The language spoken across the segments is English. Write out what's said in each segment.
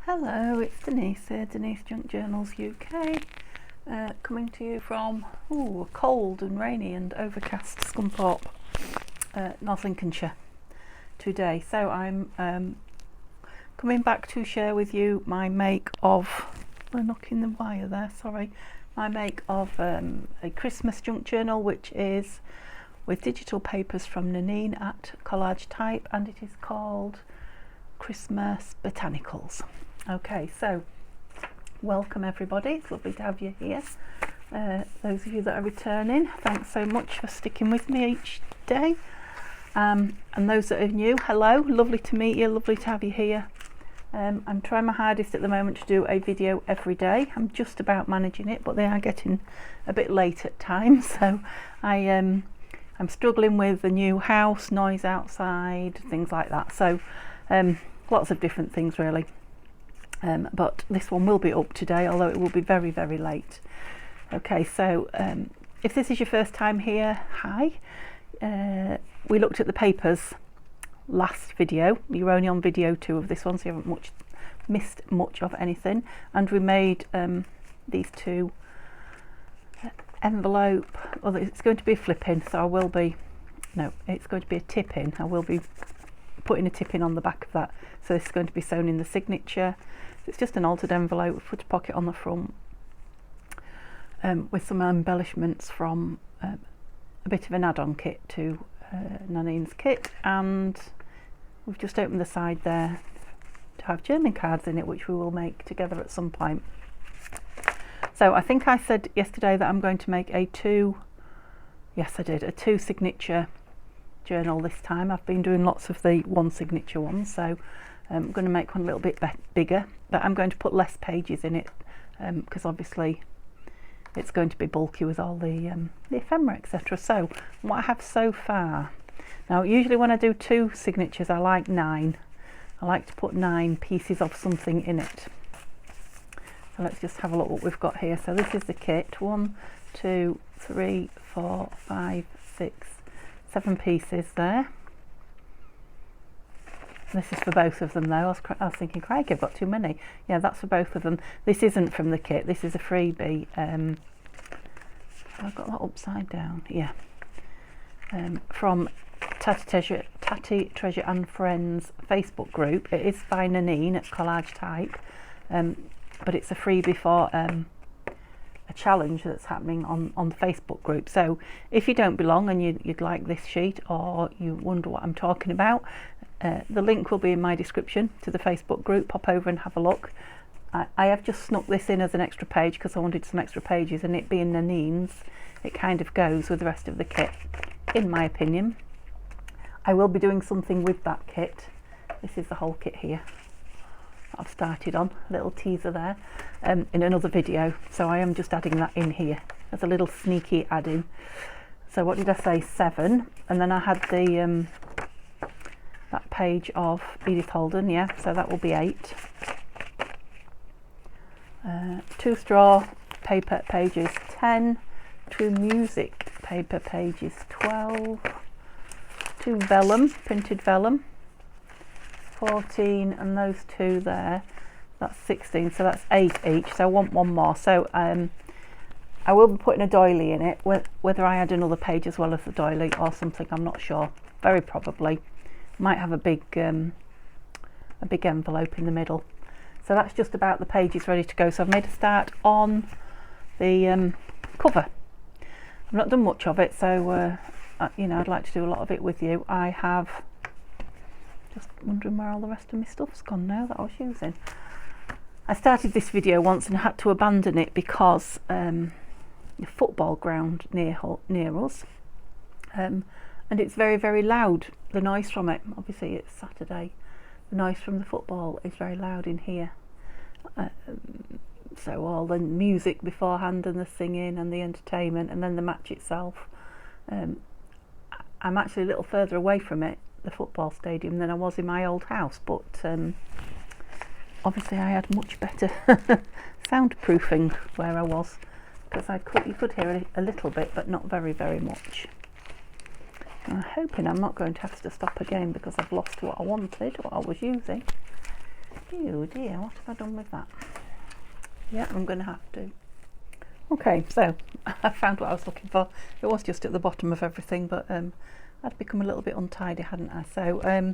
Hello, it's Denise here, Denise Junk Journals UK, coming to you from a cold and rainy and overcast Scunthorpe, North Lincolnshire today. So I'm coming back to share with you my make of, we're knocking the wire there, sorry, my make of a Christmas junk journal, which is with digital papers from Nanine at Collage Type, and it is called Christmas Botanicals. Okay, so welcome everybody, it's lovely to have you here. Those of you that are returning, thanks so much for sticking with me each day. And those that are new, hello, lovely to meet you, lovely to have you here. I'm trying my hardest at the moment to do a video every day. I'm just about managing it, but they are getting a bit late at times, so I'm struggling with the new house, noise outside, things like that. So lots of different things really. But this one will be up today, although it will be very, very late. Okay, so if this is your first time here, hi. We looked at the papers last video. You're only on video 2 of this one, so you haven't missed much of anything. And we made these 2 envelope, well, it's going to be a flip in, so I will be, no, it's going to be a tip in. I will be putting a tip in on the back of that. So this is going to be sewn in the signature. It's just an altered envelope, put a pocket on the front with some embellishments from a bit of an add-on kit to Nanine's kit, and we've just opened the side there to have journaling cards in it, which we will make together at some point. So I think I said yesterday that I'm going to make a 2 signature journal this time. I've been doing lots of the 1 signature ones, so I'm going to make one a little bit bigger, but I'm going to put less pages in it because obviously it's going to be bulky with all the ephemera, etc. So what I have so far, now usually when I do 2 signatures I like 9. I like to put 9 pieces of something in it. So let's just have a look what we've got here. So this is the kit, 1, 2, 3, 4, 5, 6, 7 pieces there. This is for both of them though. I was thinking, crikey, I've got too many. Yeah, that's for both of them. This isn't from the kit, this is a freebie. I've got that upside down, yeah. From Tatty Treasure and Friends Facebook group. It is by Nanine at Collage Type, but it's a freebie for a challenge that's happening on the Facebook group. So if you don't belong and you'd like this sheet, or you wonder what I'm talking about, the link will be in my description to the Facebook group. Pop over and have a look. I have just snuck this in as an extra page because I wanted some extra pages, and it being Nanine's, it kind of goes with the rest of the kit, in my opinion. I will be doing something with that kit. This is the whole kit here I've started on, a little teaser there, in another video, so I am just adding that in here as a little sneaky add-in. So what did I say, 7, and then I had the that page of Edith Holden, yeah, so that will be 8. 2 straw paper pages, 10, 2 music paper pages, 12, 2 vellum, printed vellum, 14, and those 2 there, that's 16, so that's 8 each, so I want 1 more. So I will be putting a doily in it, whether I add another page as well as the doily or something, I'm not sure. Very probably. Might have a big envelope in the middle. So that's just about the pages ready to go. So I've made a start on the cover. I've not done much of it, so you know, I'd like to do a lot of it with you. I have just wondering where all the rest of my stuff's gone now that I was using. I started this video once and had to abandon it because the football ground near us, and it's very, very loud, the noise from it. Obviously it's Saturday, the noise from the football is very loud in here. So all the music beforehand and the singing and the entertainment and then the match itself. I'm actually a little further away from it, the football stadium, than I was in my old house, but obviously I had much better soundproofing where I was, because you could hear a little bit but not very, very much. I'm hoping I'm not going to have to stop again because I've lost what I wanted, what I was using. Oh dear, what have I done with that? Yeah, I'm going to have to. Okay, so I found what I was looking for. It was just at the bottom of everything, but I'd become a little bit untidy, hadn't I? So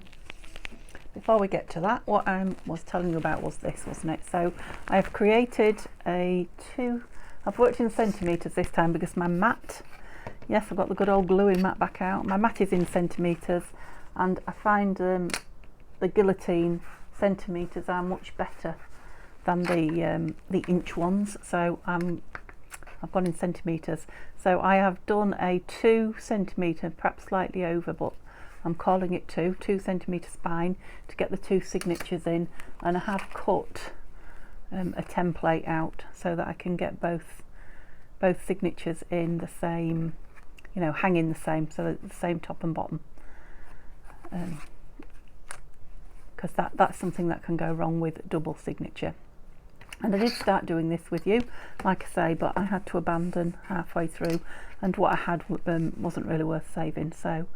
before we get to that, what I was telling you about was this, wasn't it? So I've created I've worked in centimetres this time because my mat, yes, I've got the good old gluing mat back out. My mat is in centimetres, and I find the guillotine centimetres are much better than the inch ones. So I've gone in centimetres. So I have done a 2 centimetre, perhaps slightly over, but I'm calling it 2 centimetre spine to get the 2 signatures in, and I have cut a template out so that I can get both signatures in the same, you know, hanging the same, so the same top and bottom, because that's something that can go wrong with double signature. And I did start doing this with you, like I say, but I had to abandon halfway through, and what I had wasn't really worth saving. So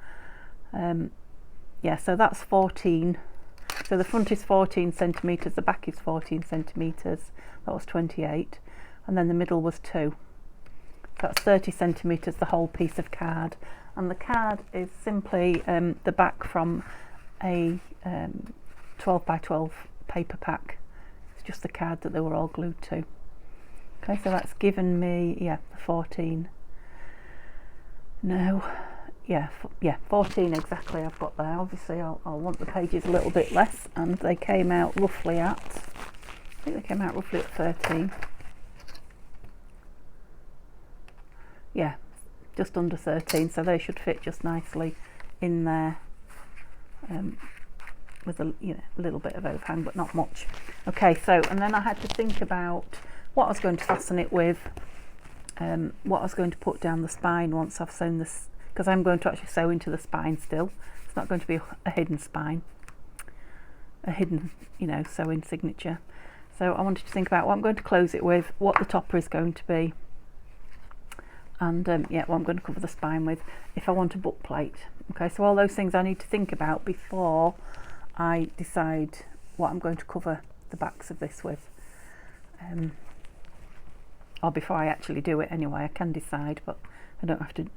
yeah, so that's 14. So the front is 14 centimetres, the back is 14 centimetres, that was 28, and then the middle was 2. So that's 30 centimetres, the whole piece of card. And the card is simply the back from a 12 by 12 paper pack. It's just the card that they were all glued to. Okay, so that's given me, yeah, 14. No. Yeah, 14 exactly I've got there. Obviously I'll want the pages a little bit less, and they came out roughly at, I think they came out roughly at 13. Yeah, just under 13, so they should fit just nicely in there, with a little bit of overhang, but not much. Okay, so, and then I had to think about what I was going to fasten it with, what I was going to put down the spine once I've sewn this, because I'm going to actually sew into the spine still. It's not going to be a hidden spine, a hidden, you know, sewing signature. So I wanted to think about what I'm going to close it with, what the topper is going to be, and yeah, what I'm going to cover the spine with if I want a book plate. Okay, so all those things I need to think about before I decide what I'm going to cover the backs of this with, or before I actually do it anyway. I can decide, but I don't have to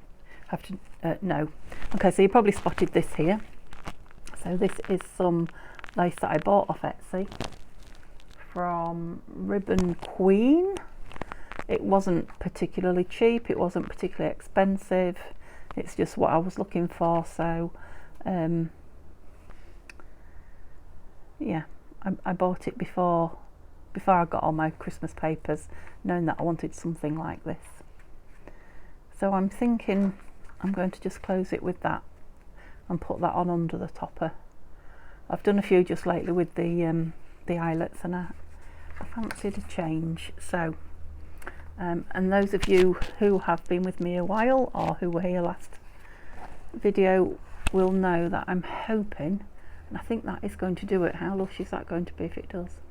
know. Okay, so you probably spotted this here. So this is some lace that I bought off Etsy from Ribbon Queen. It wasn't particularly cheap, it wasn't particularly expensive, it's just what I was looking for. So yeah, I bought it before I got all my Christmas papers, knowing that I wanted something like this. So I'm thinking I'm going to just close it with that and put that on under the topper. I've done a few just lately with the eyelets, and I fancied a change. So and those of you who have been with me a while, or who were here last video, will know that I'm hoping, and I think that is going to do it. How lush is that going to be if it does?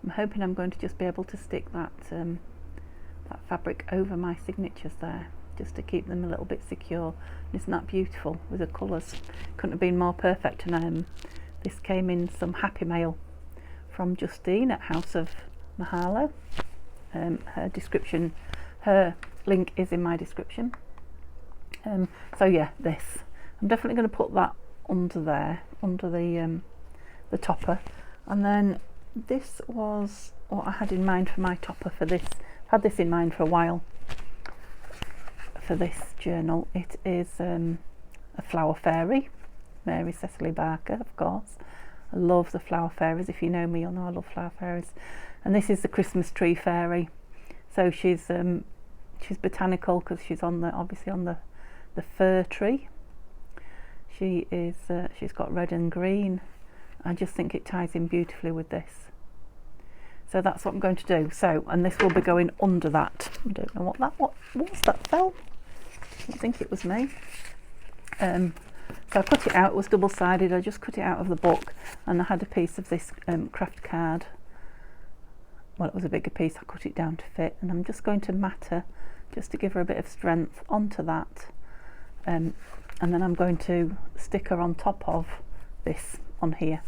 I'm hoping I'm going to just be able to stick that that fabric over my signatures there, just to keep them a little bit secure. Isn't that beautiful with the colours? Couldn't have been more perfect. And this came in some happy mail from Justine at House of Mahalo. Her link is in my description. So yeah, this, I'm definitely going to put that under there, under the topper. And then this was what I had in mind for my topper for this. I've had this in mind for a while for this journal. It is a flower fairy, Mary Cecily Barker, of course. I love the flower fairies. If you know me, you'll know I love flower fairies. And this is the Christmas tree fairy. So she's botanical because she's on the, obviously on the fir tree. She is she's got red and green. I just think it ties in beautifully with this. So that's what I'm going to do. So, and this will be going under that. I don't know what was that fell? I don't think it was me. So I cut it out. It was double-sided. I just cut it out of the book, and I had a piece of this craft card. Well, it was a bigger piece. I cut it down to fit, and I'm just going to mat her, just to give her a bit of strength onto that, and then I'm going to stick her on top of this on here.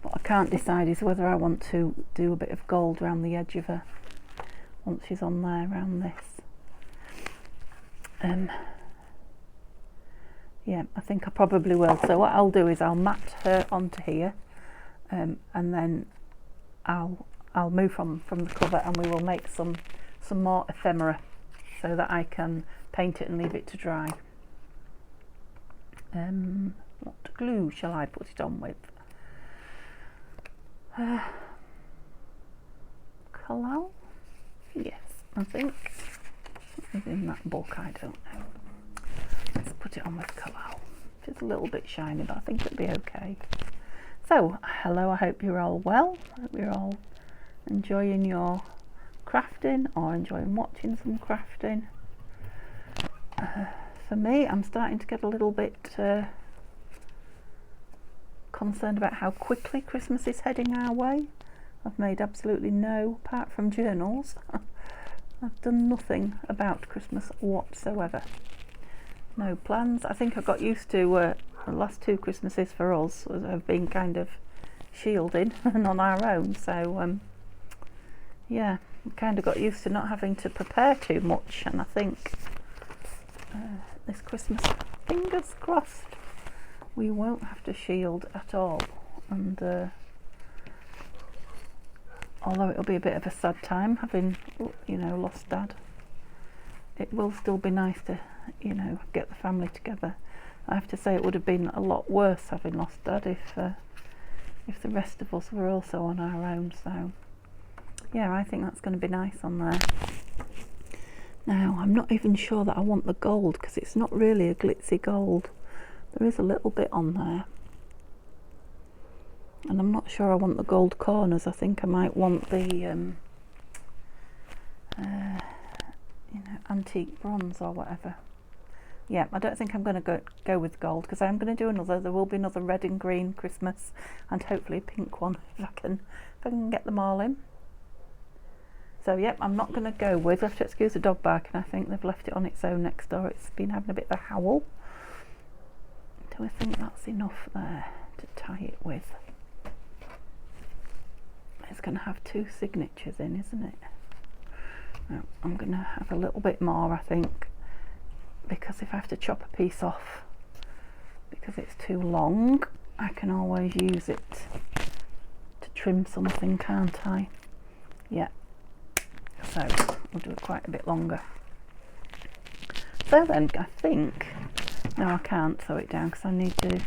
What I can't decide is whether I want to do a bit of gold around the edge of her once she's on there around this. Yeah, I think I probably will. So what I'll do is I'll mat her onto here, and then I'll move from the cover, and we will make some more ephemera so that I can paint it and leave it to dry. What glue shall I put it on with? Collage? Yes, I think. What is in that book? I don't know. Let's put it on with Collage. It's a little bit shiny, but I think it'll be okay. So, hello, I hope you're all well. I hope you're all enjoying your crafting or enjoying watching some crafting. For me, I'm starting to get a little bit concerned about how quickly Christmas is heading our way. I've made absolutely no, apart from journals, I've done nothing about Christmas whatsoever. No plans. I think I got used to the last 2 Christmases for us have been kind of shielded and on our own, so yeah, kind of got used to not having to prepare too much, and I think this Christmas, fingers crossed, we won't have to shield at all. And although it'll be a bit of a sad time having, you know, lost Dad, it will still be nice to, you know, get the family together. I have to say it would have been a lot worse having lost Dad if the rest of us were also on our own. So yeah, I think that's going to be nice on there. Now, I'm not even sure that I want the gold, because it's not really a glitzy gold. There is a little bit on there, and I'm not sure I want the gold corners. I think I might want the you know, antique bronze or whatever. Yeah, I don't think I'm going to go with gold, because I'm going to do another. There will be another red and green Christmas, and hopefully a pink one if I can get them all in. So yep, I'm not going to go with. I have to excuse the dog barking. I think they've left it on its own next door. It's been having a bit of a howl. Do I think that's enough there to tie it with? It's going to have 2 signatures in, isn't it? No, I'm going to have a little bit more, I think, because if I have to chop a piece off because it's too long, I can always use it to trim something, can't I? Yeah. So we'll do it quite a bit longer. So then I think, no, I can't sew it down because I need to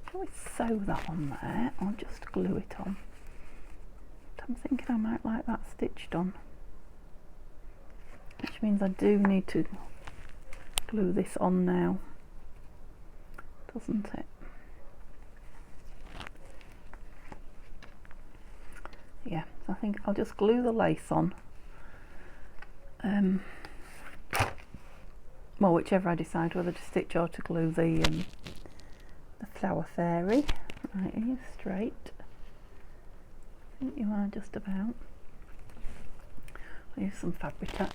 shall we sew that on there or just glue it on? I'm thinking I might like that stitched on, which means I do need to glue this on now, doesn't it? Yeah, so I think I'll just glue the lace on. Well, whichever I decide whether to stitch or to glue the flower fairy. Right, are you straight? I think you are just about. I'll use some fabric tack.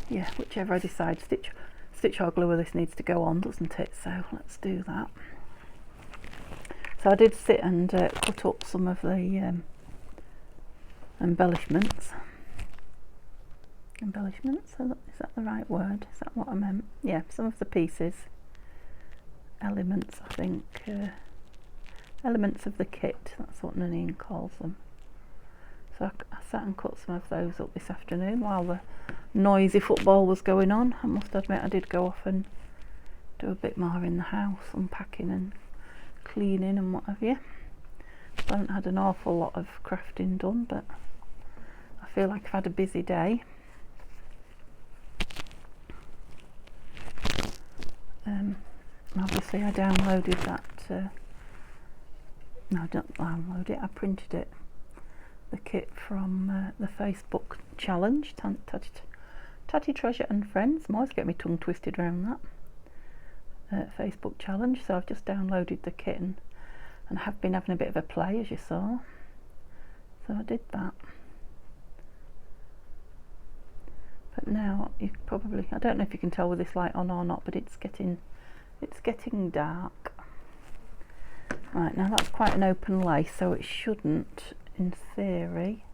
Yeah, whichever I decide, stitch or glue this needs to go on, doesn't it? So let's do that. So I did sit and cut up some of the embellishments. Embellishments, is that the right word? Is that what I meant? Yeah, some of the pieces. Elements, I think. Elements of the kit, that's what Nanine calls them. So I sat and cut some of those up this afternoon while the noisy football was going on. I must admit I did go off and do a bit more in the house, unpacking and cleaning and what have you. I haven't had an awful lot of crafting done, but I feel like I've had a busy day. Obviously I downloaded that, no, I didn't download it, I printed it, the kit from the Facebook challenge, Tatty Treasure and Friends. I'm always getting my tongue twisted around that. Facebook challenge, so I've just downloaded the kit and have been having a bit of a play, as you saw. So I did that. But now you probably, I don't know if you can tell with this light on or not, but it's getting It's getting dark. Right, now that's quite an open lace, so it shouldn't, in theory,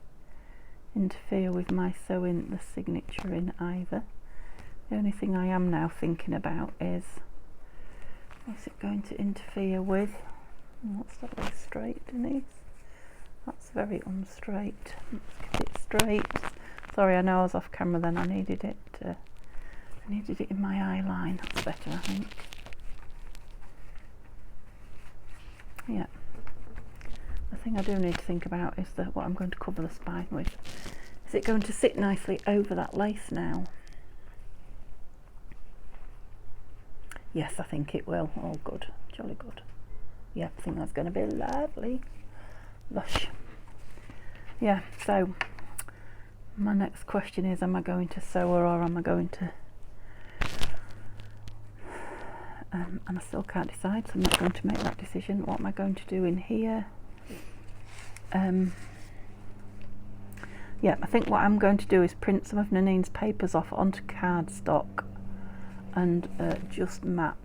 interfere with my sewing the signature in either. The only thing I am now thinking about is it going to interfere with, what's that way straight, Denise? That's very unstraight. Let's get it straight. Sorry, I know I was off camera then. I needed it in my eye line. That's better, I think. Yeah. The thing I do need to think about is what I'm going to cover the spine with. Is it going to sit nicely over that lace now? Yes, I think it will. Oh, good. Jolly good. Yeah, I think that's going to be lovely. Lush. Yeah, so my next question is, am I going to sew her or am I going to... and I still can't decide, so I'm not going to make that decision. What am I going to do in here? Yeah, I think what I'm going to do is print some of Nanine's papers off onto cardstock and just mat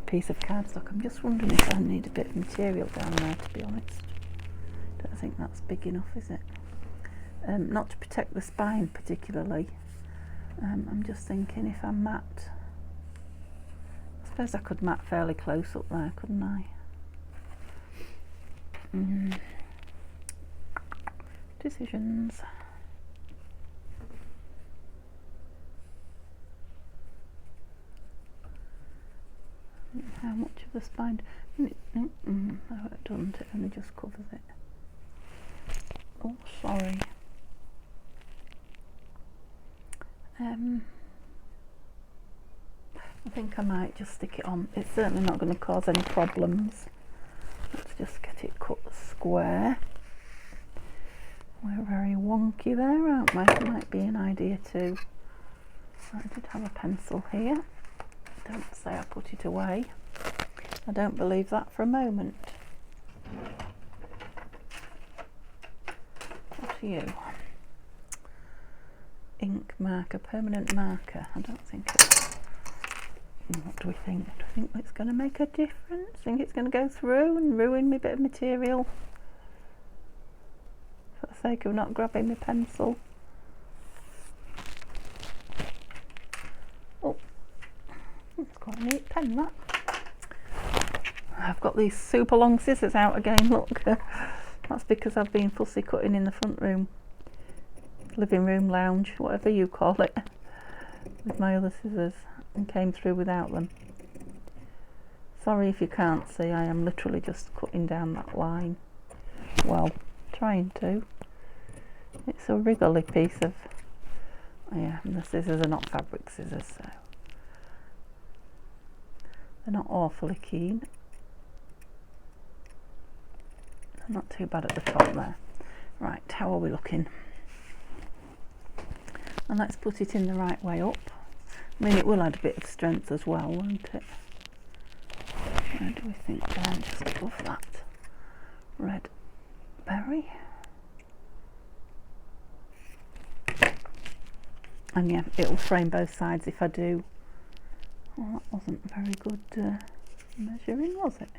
a piece of cardstock. I'm just wondering if I need a bit of material down there, to be honest. Don't think that's big enough, is it? Not to protect the spine particularly. I'm just thinking if I mat, I suppose I could mat fairly close up there, couldn't I? Decisions. How much of the spine? No, it doesn't. It only just covers it. Oh, sorry. I think I might just stick it on. It's certainly not going to cause any problems. Let's just get it cut square. We're very wonky there, aren't we? That might be an idea too. I did have a pencil here. Don't say I put it away. I don't believe that for a moment. What are you? Ink marker, permanent marker. I don't think it's... What do we think? Do we think it's going to make a difference? Think it's going to go through and ruin my bit of material for the sake of not grabbing my pencil? Oh, it's quite a neat pen, that. I've got these super long scissors out again, look. That's because I've been fussy cutting in the front room, living room, lounge, whatever you call it, with my other scissors, and came through without them. Sorry if you can't see, I am literally just cutting down that line. Well, trying to. It's a wriggly piece of... Yeah, and the scissors are not fabric scissors, so they're not awfully keen. They're not too bad at the top there. Right, how are we looking? And let's put it in the right way up. I mean, it will add a bit of strength as well, won't it? Where do we think there, just above that red berry? And yeah, it'll frame both sides if I do. Well, that wasn't a very good measuring, was it?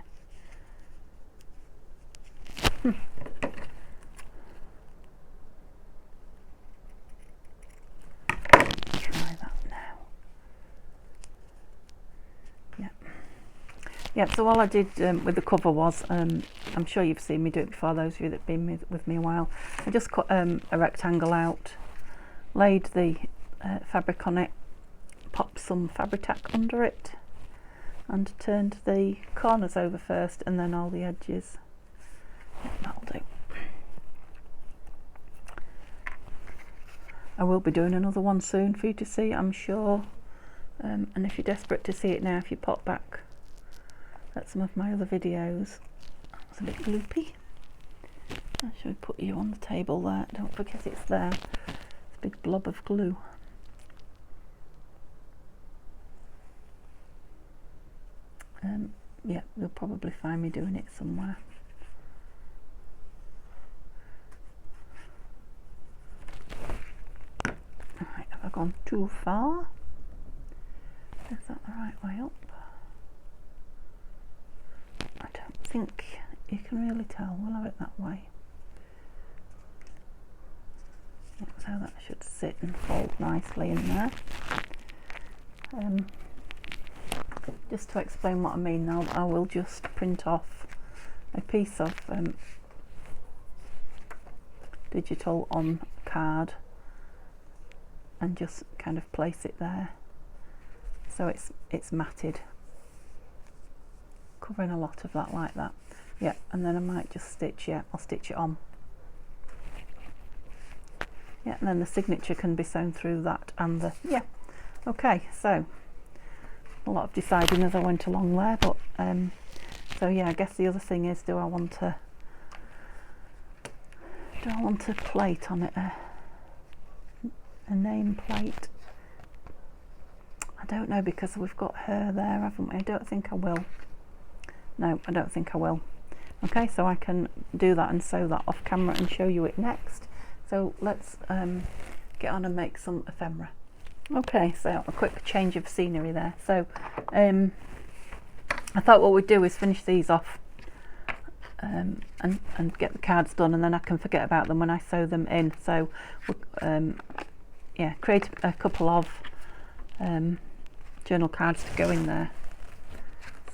Try that now. Yeah, so all I did with the cover was, I'm sure you've seen me do it before, those of you that have been with me a while. I just cut a rectangle out, laid the fabric on it, popped some Fabri-Tac under it, and turned the corners over first and then all the edges. Yeah, that'll do. I will be doing another one soon for you to see, I'm sure. And if you're desperate to see it now, if you pop back at some of my other videos. That's a bit gloopy. I should put you on the table there. Don't forget it's there. It's a big blob of glue. Yeah, you'll probably find me doing it somewhere. Right, have I gone too far? Is that the right way up? I don't think you can really tell. We'll have it that way. That's how that should sit and fold nicely in there. Just to explain what I mean now, I will just print off a piece of digital on card and just kind of place it there, so it's matted, covering a lot of that like that. Yeah, and then I might just stitch. Yeah, I'll stitch it on. Yeah, and then the signature can be sewn through that and the, yeah. Okay, so a lot of deciding as I went along there, but so yeah, I guess the other thing is, do I want to plate on it, a name plate? I don't know, because we've got her there, haven't we? I don't think I will. No, I don't think I will. Okay, so I can do that and sew that off camera and show you it next. So let's get on and make some ephemera. Okay, so a quick change of scenery there. So I thought what we'd do is finish these off and get the cards done, and then I can forget about them when I sew them in. So yeah, create a couple of journal cards to go in there,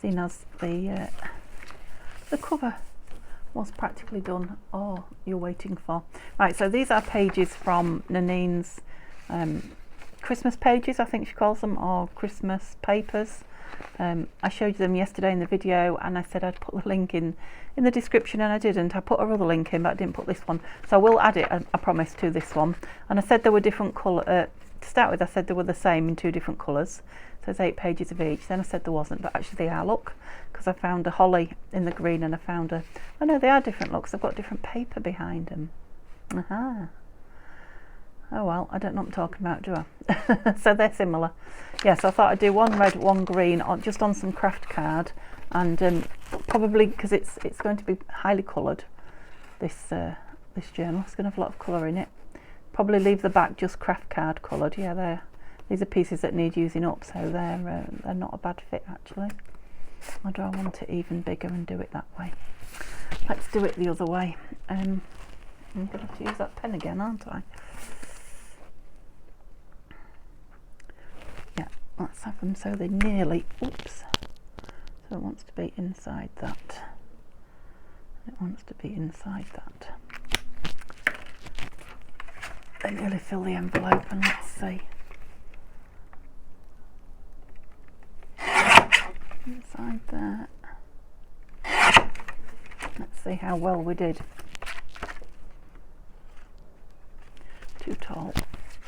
seeing as the cover was practically done. Oh, you're waiting for. Right, so these are pages from Nanine's Christmas pages, I think she calls them, or Christmas papers. I showed you them yesterday in the video, and I said I'd put the link in the description, and I didn't. I put her other link in, but I didn't put this one, so I will add it, I promise, to this one. And I said there were different colour to start with. I said they were the same in 2 different colours, so there's 8 pages of each. Then I said there wasn't, but actually they are, look, because I found a holly in the green, and I found a, oh no, they are different looks. I've got different paper behind them. Aha. Oh well, I don't know what I'm talking about, do I? So they're similar. Yeah, so I thought I'd do one red, one green, just on some craft card, and probably because it's going to be highly coloured. This journal, it's going to have a lot of colour in it. Probably leave the back just craft card coloured. Yeah, these are pieces that need using up, so they're not a bad fit actually. Or do I want it even bigger and do it that way? Let's do it the other way. I'm going to have to use that pen again, aren't I? Yeah, let's have them so they nearly, oops, so it wants to be inside that. It wants to be inside that. They nearly fill the envelope, and let's see. Inside that. Let's see how well we did. Too tall.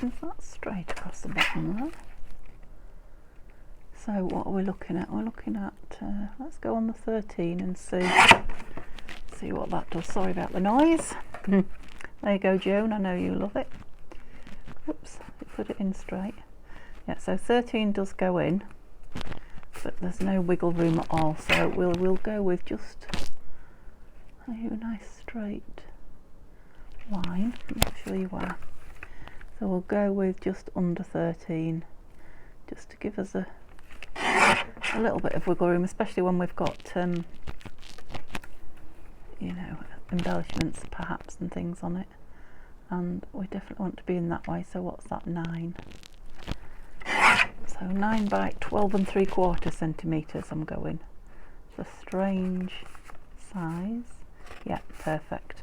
Is that straight across the bottom there? So what are we looking at? We're looking at, let's go on the 13 and see what that does. Sorry about the noise. There you go, Joan, I know you love it. Oops, put it in straight. Yeah, so 13 does go in, but there's no wiggle room at all, so we'll go with just a nice straight line. I'm not sure you are. So we'll go with just under 13, just to give us a little bit of wiggle room, especially when we've got you know, embellishments perhaps and things on it, and we definitely want to be in that way. So what's that, 9? So 9 by 12 3/4 centimetres I'm going. It's a strange size. Yeah, perfect.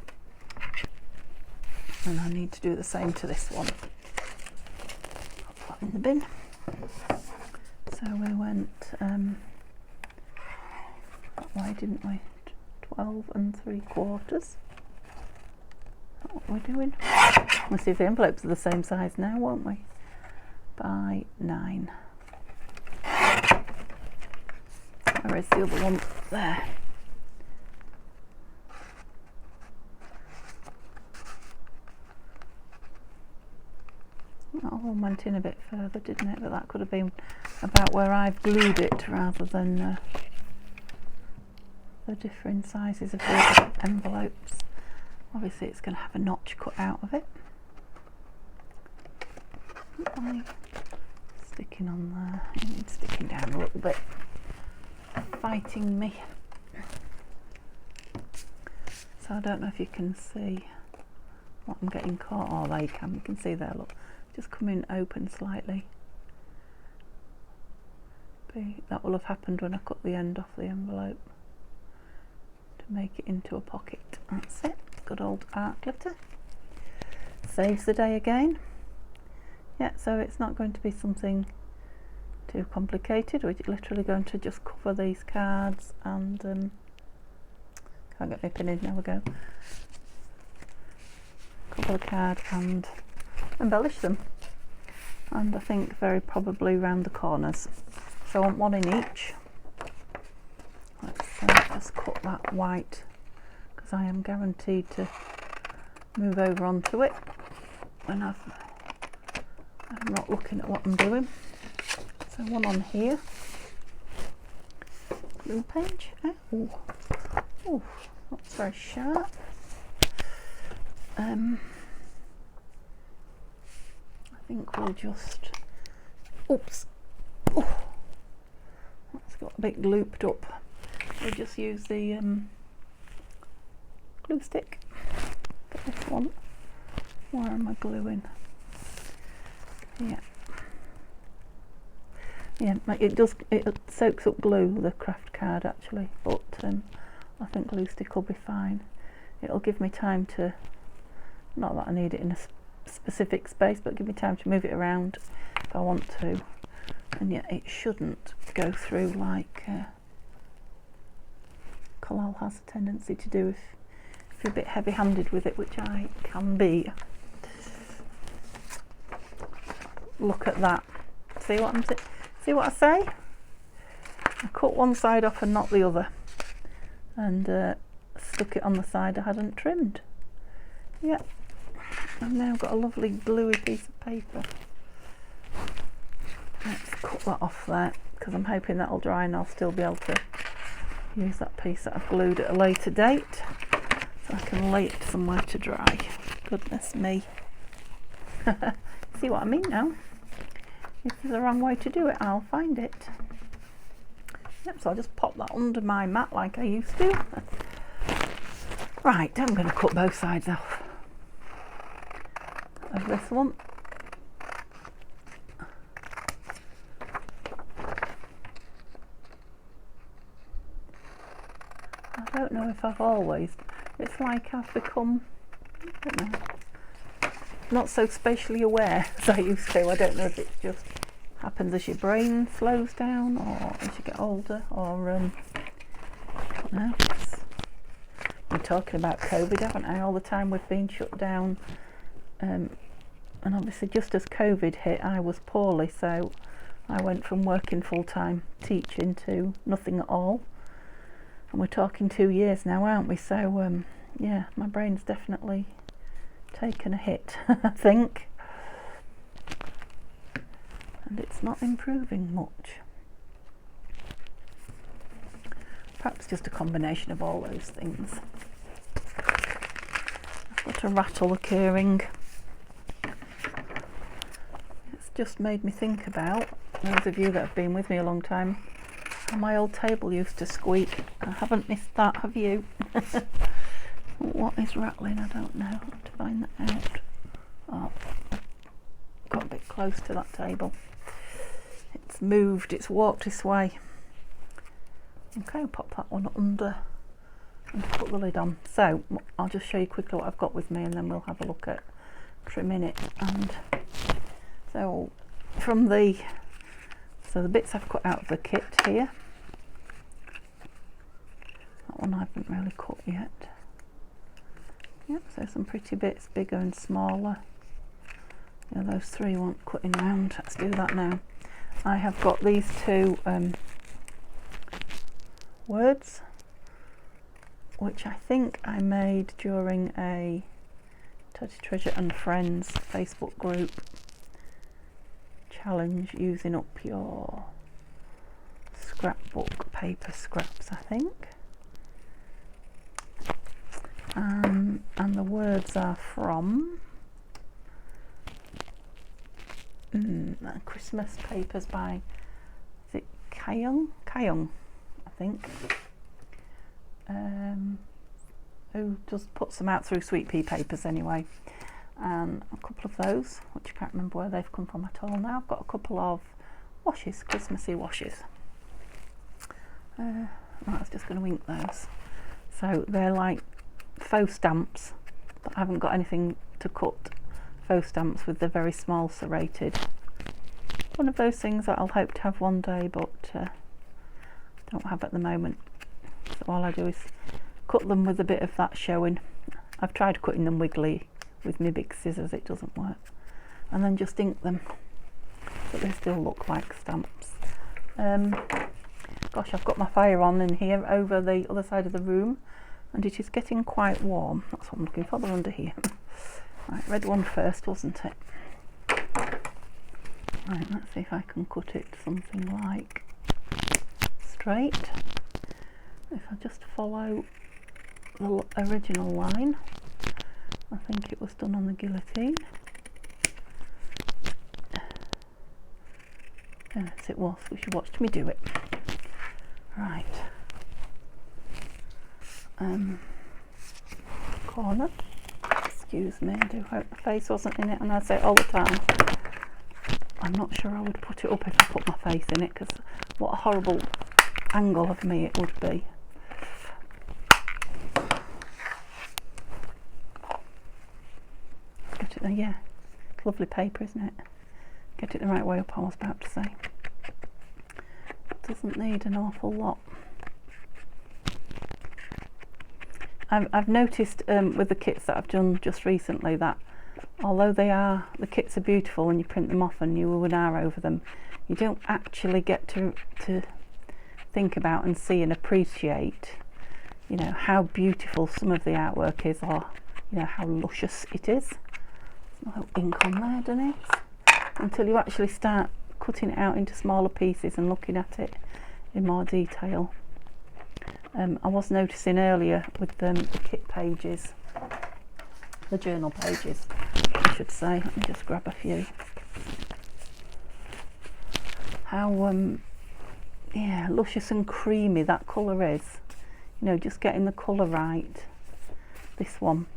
And I need to do the same to this one. Put that in the bin. So we went that way, didn't we? 12 3/4. That's what we're doing. We'll see if the envelopes are the same size now, won't we? By 9. Where is the other one? There. That one went in a bit further, didn't it? But that could have been about where I've glued it rather than the different sizes of the envelopes. Obviously it's going to have a notch cut out of it. I sticking on there. It's sticking down a little bit, fighting me. So I don't know if you can see what I'm getting caught. Oh, they can. You can see there, look, just coming open slightly. That will have happened when I cut the end off the envelope to make it into a pocket. That's it. Good old art glitter. Saves the day again. Yeah, so it's not going to be something too complicated. We're literally going to just cover these cards and can't get my pin in, there we go. Cover the card and embellish them. And I think very probably round the corners. So I want one in each. Let's just cut that white, because I am guaranteed to move over onto it when I'm not looking at what I'm doing. So one on here. Glue page. Oh, that's very sharp. I think we'll just, oops, oh, that's got a bit looped up. We'll just use the glue stick for this one. Where am I gluing? Yeah. Yeah, it soaks up glue, the craft card actually, but I think glue stick will be fine. It'll give me time to, not that I need it in a specific space, but give me time to move it around if I want to. And yet it shouldn't go through like Collage has a tendency to do if you're a bit heavy-handed with it, which I can be. Look at that. See what I say? I cut one side off and not the other, and stuck it on the side I hadn't trimmed. Yep. I've now got a lovely gluey piece of paper. Let's cut that off there, because I'm hoping that'll dry and I'll still be able to use that piece that I've glued at a later date, so I can lay it somewhere to dry. Goodness me. See what I mean now? If there's a wrong way to do it, I'll find it. Yep, so I'll just pop that under my mat like I used to. Right, I'm going to cut both sides off of this one. I don't know if I've always, it's like I've become, I don't know, not so spatially aware as I used to. I don't know if it just happens as your brain slows down or as you get older, or I don't know. I'm talking about COVID, haven't I? All the time we've been shut down, and obviously just as COVID hit I was poorly, so I went from working full-time teaching to nothing at all, and we're talking 2 years now, aren't we? So yeah, my brain's definitely taken a hit, I think, and it's not improving much. Perhaps just a combination of all those things. I've got a rattle occurring. It's just made me think about, those of you that have been with me a long time, how my old table used to squeak. I haven't missed that, have you? What is rattling? I don't know. I have to find that out. Oh, got a bit close to that table. It's moved, it's walked this way. Okay, I'll pop that one under and put the lid on. So I'll just show you quickly what I've got with me, and then we'll have a look at trimming it. And so from the bits I've cut out of the kit here, that one I haven't really cut yet. Yep, so some pretty bits, bigger and smaller. Yeah, those three want cutting round. Let's do that now. I have got these two words, which I think I made during a Teddy Treasure and Friends Facebook group challenge, using up your scrapbook paper scraps, I think. And the words are from Christmas papers by, is it Kyung, I think, who just puts them out through Sweet Pea Papers anyway, and a couple of those, which I can't remember where they've come from at all now. I've got a couple of washes, Christmassy washes. Right, I was just going to ink those. So they're like faux stamps, but I haven't got anything to cut faux stamps with. The very small serrated. One of those things that I'll hope to have one day, but don't have at the moment. So all I do is cut them with a bit of that showing. I've tried cutting them wiggly with my big scissors, it doesn't work. And then just ink them so they still look like stamps. Gosh, I've got my fire on in here over the other side of the room, and it is getting quite warm. That's what I'm looking for, they're under here. Right, red one first, wasn't it? Right, let's see if I can cut it something like straight. If I just follow the original line, I think it was done on the guillotine. Yes, it was, which you watched me do it. Right. Corner. Excuse me, I do hope the face wasn't in it, and I say it all the time. I'm not sure I would put it up if I put my face in it, because what a horrible angle of me it would be. Get it there, yeah. It's lovely paper, isn't it? Get it the right way up, I was about to say. Doesn't need an awful lot. I've noticed with the kits that I've done just recently that although the kits are beautiful when you print them off and you will hour over them, you don't actually get to think about and see and appreciate, you know, how beautiful some of the artwork is, or you know how luscious it is. There's no ink on there, Denise, until you actually start cutting it out into smaller pieces and looking at it in more detail. I was noticing earlier with the kit pages, the journal pages I should say, let me just grab a few, how yeah, luscious and creamy that colour is, you know, just getting the colour right. This one,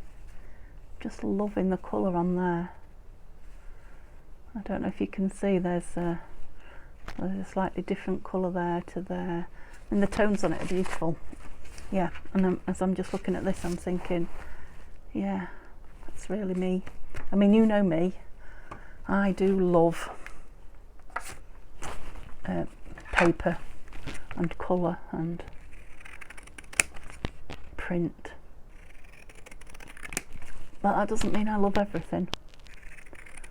just loving the colour on there. I don't know if you can see, there's a slightly different colour there to there, and the tones on it are beautiful. Yeah, and as I'm just looking at this, I'm thinking, yeah, that's really me. I mean, you know me, I do love paper and colour and print, but that doesn't mean I love everything.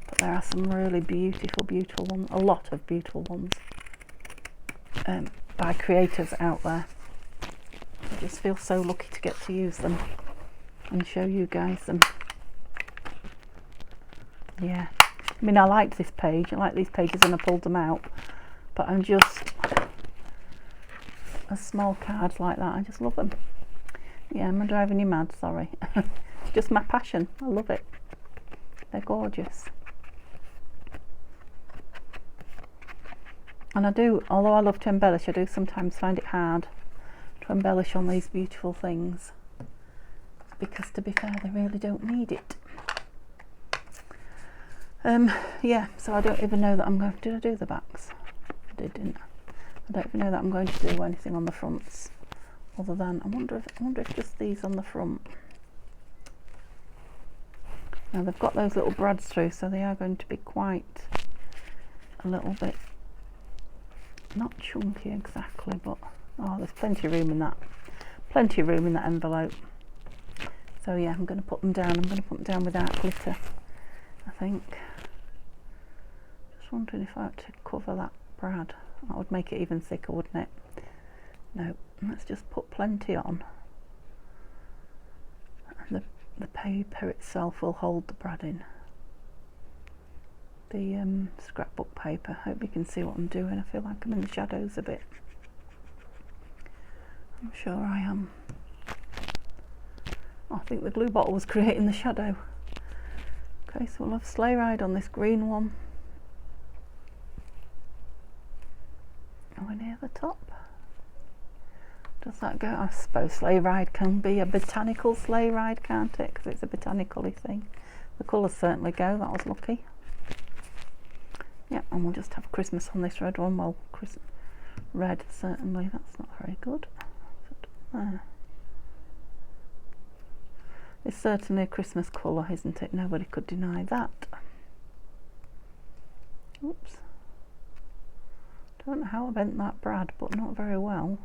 But there are some really beautiful ones, a lot of beautiful ones by creators out there. I just feel so lucky to get to use them and show you guys them. Yeah, I mean, I liked this page, I like these pages and I pulled them out, but I'm just, a small cards like that, I just love them. Yeah, am I driving you mad? Sorry. It's just my passion, I love it. They're gorgeous. And I do, although I love to embellish, I do sometimes find it hard to embellish on these beautiful things, because to be fair, they really don't need it. Yeah, so I don't even know that I'm going to, did I do the backs? I did, didn't I? I don't even know that I'm going to do anything on the fronts, other than, I wonder if just these on the front. Now they've got those little brads through, so they are going to be quite a little bit, not chunky exactly, but oh, there's plenty of room in that envelope. So yeah, I'm going to put them down. I'm going to put them down without glitter, I think. Just wondering if I had to cover that brad. That would make it even thicker, wouldn't it? No, let's just put plenty on. And the paper itself will hold the brad in. The scrapbook paper. Hope you can see what I'm doing. I feel like I'm in the shadows a bit. I'm sure I am. Oh, I think the glue bottle was creating the shadow. Okay, so we'll have Sleigh Ride on this green one. How's that go? I suppose sleigh ride can be a botanical sleigh ride, can't it? Because it's a botanical-y thing. The colours certainly go. That was lucky. Yeah, and we'll just have Christmas on this red one. Well, red, certainly. That's not very good. It's certainly a Christmas colour, isn't it? Nobody could deny that. Oops. Don't know how I bent that brad, but not very well.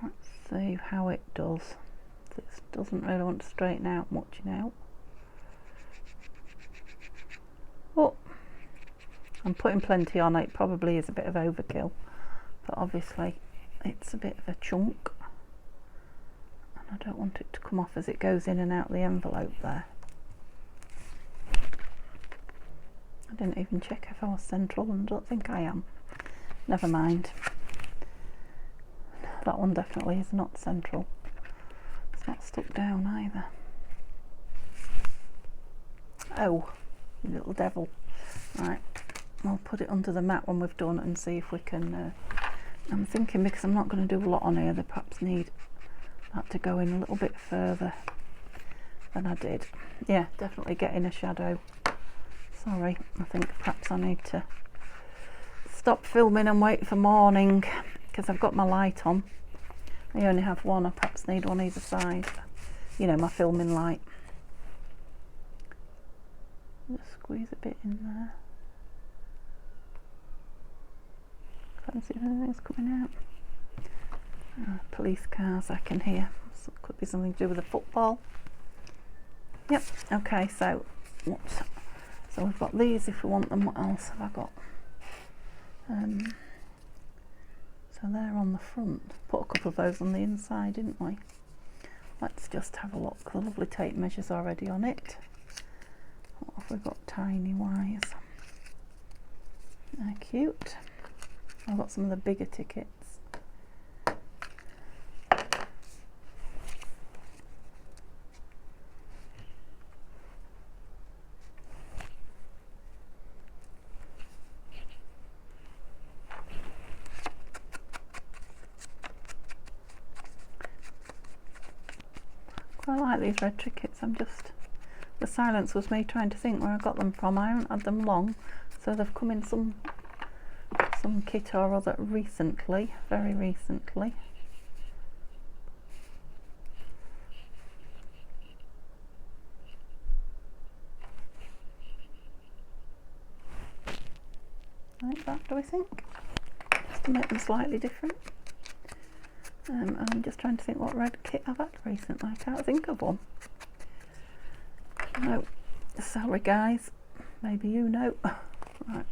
Let's see how it does. This doesn't really want to straighten out much now. Oh, I'm putting plenty on. It probably is a bit of overkill, but obviously it's a bit of a chunk, and I don't want it to come off as it goes in and out the envelope there. I didn't even check if I was central, and I don't think I am. Never mind. That one definitely is not central. It's not stuck down either. Oh, you little devil. Right, I'll put it under the mat when we've done and see if we can... I'm thinking, because I'm not going to do a lot on here, they perhaps need that to go in a little bit further than I did. Yeah, definitely getting a shadow. Sorry, I think perhaps I need to stop filming and wait for morning, because I've got my light on. I only have one. I perhaps need one either side. You know, my filming light. Just squeeze a bit in there. Can't see if anything's coming out. Police cars I can hear. So it could be something to do with the football. Yep. Okay. So we've got these if we want them. What else have I got? So they're on the front. Put a couple of those on the inside, didn't we? Let's just have a look. The lovely tape measures already on it. What have we got tiny wise? They're cute. I've got some of the bigger tickets. I like these red tickets. The silence was me trying to think where I got them from. I haven't had them long, so they've come in some kit or other recently, very recently. Like that, do we think? Just to make them slightly different. I'm just trying to think what red kit I've had recently. I can't think of one. No, sorry guys, maybe you know. Right,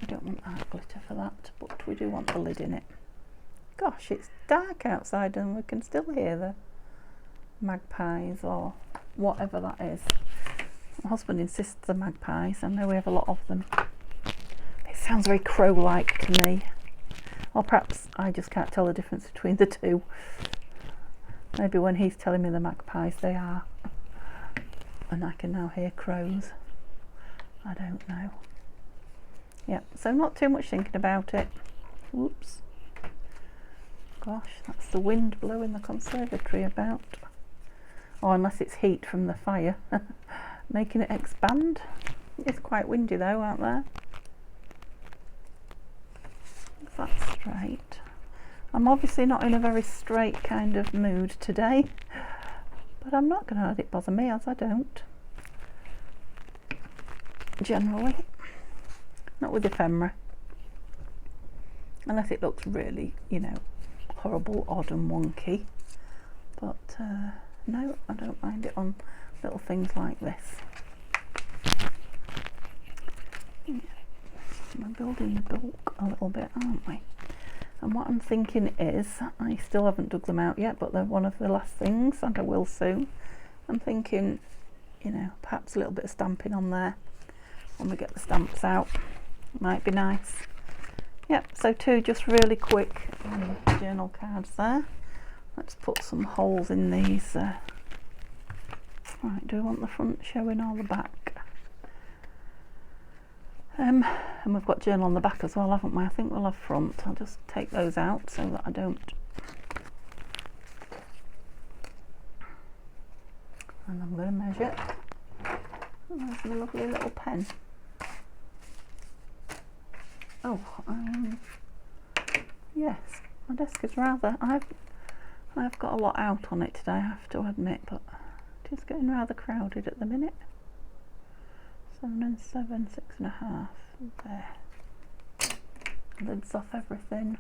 we don't want that glitter for that, but we do want the lid in it. Gosh, it's dark outside and we can still hear the magpies or whatever that is. My husband insists they're magpies. I know we have a lot of them. It sounds very crow-like to me. Or perhaps I just can't tell the difference between the two. Maybe when he's telling me the magpies they are. And I can now hear crows. I don't know. Yeah, so not too much thinking about it. Whoops. Gosh, that's the wind blowing the conservatory about. Or unless it's heat from the fire. Making it expand. It's quite windy though out there. That's straight. I'm obviously not in a very straight kind of mood today, but I'm not going to let it bother me, as I don't generally. Not with ephemera, unless it looks really, you know, horrible, odd and wonky, but no, I don't mind it on little things like this. Yeah. We're building the bulk a little bit, aren't we? And what I'm thinking is, I still haven't dug them out yet, but they're one of the last things, and I will soon. I'm thinking, you know, perhaps a little bit of stamping on there when we get the stamps out. Might be nice. Yep, so two just really quick journal cards there. Let's put some holes in these. Right, do we want the front showing or the back? And we've got journal on the back as well, haven't we? I think we'll have front. I'll just take those out so that I don't. And I'm going to measure. Oh, there's a lovely little pen. Oh, yes, my desk is rather. I've got a lot out on it today, I have to admit, but it is getting rather crowded at the minute. 7 and 7, 6.5. There. Lids off everything.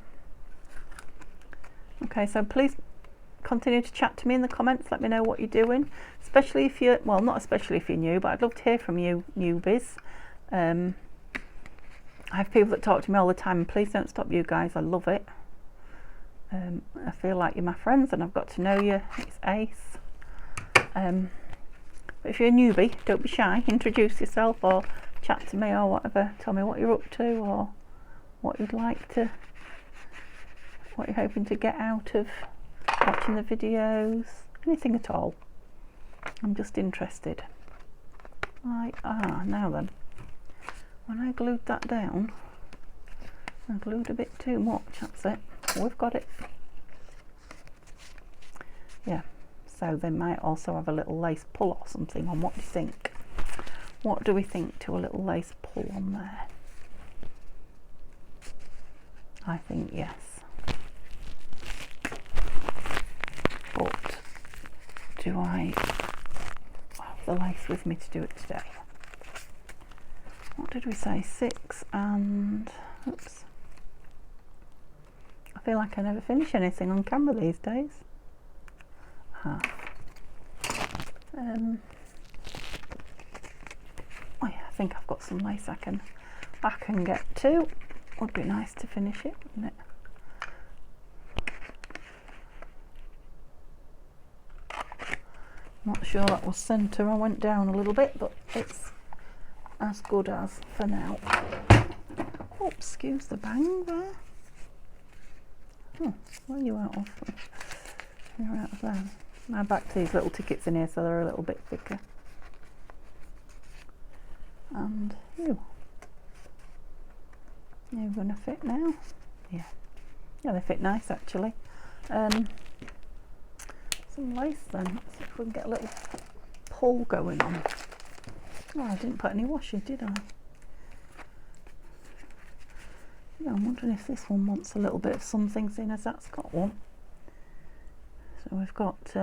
Okay, so please continue to chat to me in the comments. Let me know what you're doing, especially if you're, well, not especially if you're new, but I'd love to hear from you newbies. I have people that talk to me all the time, and please don't stop, you guys. I love it. I feel like you're my friends and I've got to know you. It's ace. But if you're a newbie, don't be shy. Introduce yourself or chat to me or whatever. Tell me what you're up to or what you'd like to, what you're hoping to get out of watching the videos. Anything at all. I'm just interested. Now then. When I glued that down, I glued a bit too much. That's it. We've got it. Yeah. So they might also have a little lace pull or something on. What do you think? What do we think to a little lace pull on there? I think yes. But do I have the lace with me to do it today? What did we say? 6 and... oops. I feel like I never finish anything on camera these days. Half. Oh yeah, I think I've got some lace I can get to. Would be nice to finish it, wouldn't it? Not sure that was centre. I went down a little bit, but it's as good as for now. Oh, excuse the bang there. Oh, where are you out of? You're out of there. Now back to these little tickets in here, so they're a little bit thicker. And you're going to fit now. Yeah, they fit nice actually. Some lace then. Let's see if we can get a little pull going on. Oh, I didn't put any washi, did I? Yeah, I'm wondering if this one wants a little bit of something, seeing as that's got one. So we've got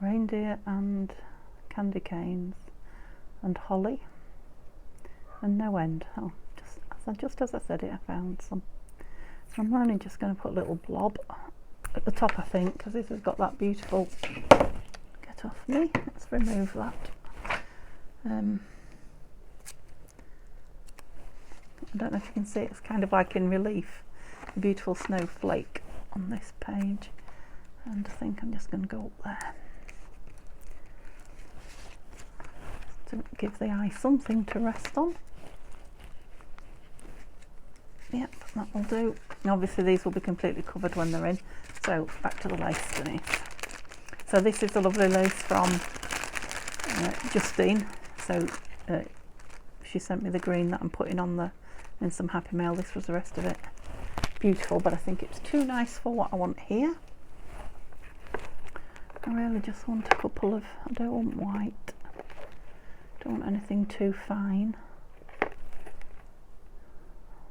reindeer and candy canes and holly and no end. Oh, just as I said it, I found some. So I'm only just going to put a little blob at the top, I think, because this has got that beautiful. Get off me. Let's remove that. I don't know if you can see, it's kind of like in relief, a beautiful snowflake on this page, and I think I'm just going to go up there to give the eye something to rest on. Yep, that will do. And obviously these will be completely covered when they're in, so back to the lace, Denise. So this is the lovely lace from Justine. So she sent me the green that I'm putting on in some Happy Mail. This was the rest of it. Beautiful, but I think it's too nice for what I want here. I really just want a couple of, I don't want white. Don't want anything too fine.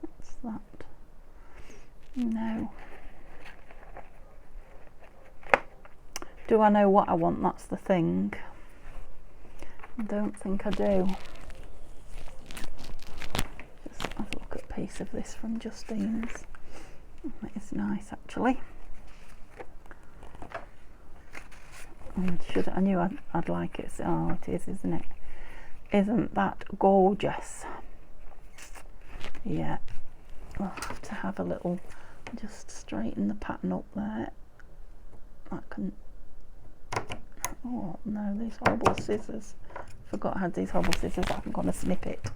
What's that? No. Do I know what I want? That's the thing. I don't think I do. Just have a look at a piece of this from Justine's. It's nice actually. I knew I'd like it. Oh, it is, isn't it? Isn't that gorgeous? Yeah. I'll have to have a little, just straighten the pattern up there. I can. Oh no, these horrible scissors. Forgot I had these horrible scissors. I'm going to snip it.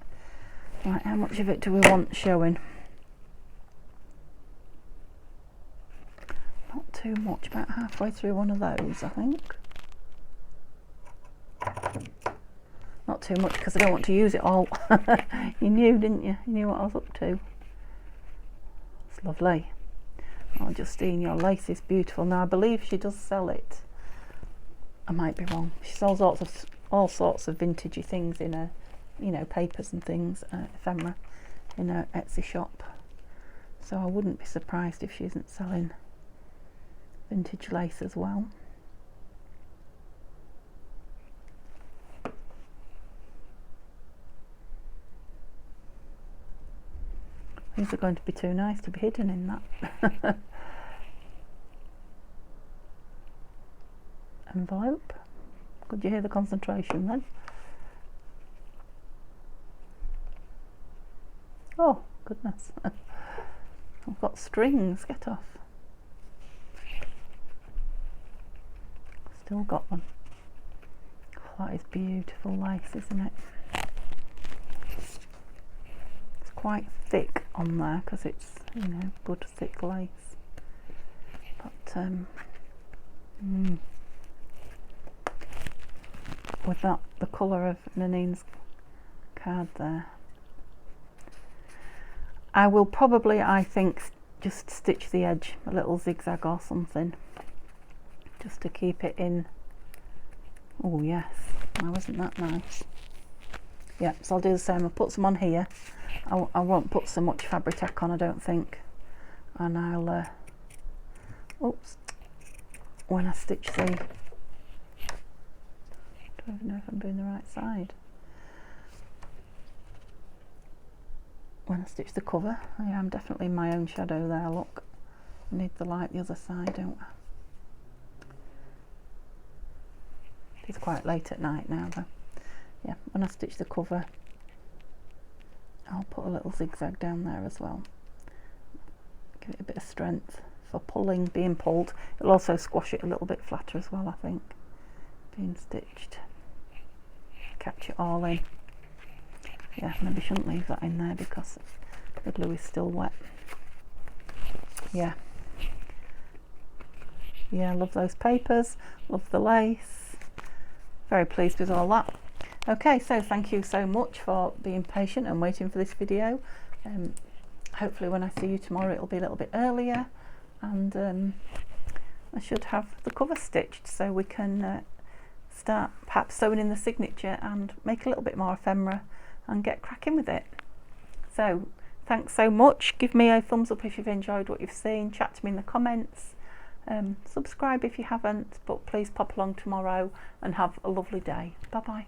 Right, how much of it do we want showing? Not too much, about halfway through one of those, I think. Not too much because I don't want to use it all. You knew, didn't you? You knew what I was up to. It's lovely. Oh, Justine, your lace is beautiful. Now I believe she does sell it. I might be wrong. She sells all sorts of vintagey things in her, you know, papers and things, ephemera, in her Etsy shop. So I wouldn't be surprised if she isn't selling vintage lace as well. These are going to be too nice to be hidden in that. Envelope. Could you hear the concentration then? Oh goodness. I've got strings, get off. Still got them. Oh, that is beautiful lace, isn't it? It's quite thick on there because it's, you know, good thick lace. But with that, the colour of Nanine's card there. I will probably, I think, just stitch the edge, a little zigzag or something, just to keep it in. Oh yes, now isn't that nice? Yeah, so I'll do the same. I'll put some on here. I won't put so much Fabri-Tac on, I don't think. And I'll, oops, when I stitch the, I don't even know if I'm doing the right side. When I stitch the cover, I am definitely in my own shadow there, look. I need the light the other side, don't I? It's quite late at night now though. Yeah, when I stitch the cover, I'll put a little zigzag down there as well. Give it a bit of strength for pulling, being pulled. It'll also squash it a little bit flatter as well, I think, being stitched. Catch it all in. Yeah, maybe shouldn't leave that in there because the glue is still wet. Yeah. Yeah, love those papers, love the lace. Very pleased with all that. Okay, so thank you so much for being patient and waiting for this video. Hopefully when I see you tomorrow it'll be a little bit earlier, and I should have the cover stitched so we can start perhaps sewing in the signature and make a little bit more ephemera and get cracking with it. So thanks so much. Give me a thumbs up if you've enjoyed what you've seen. Chat to me in the comments. Subscribe if you haven't, but please pop along tomorrow and have a lovely day. Bye bye.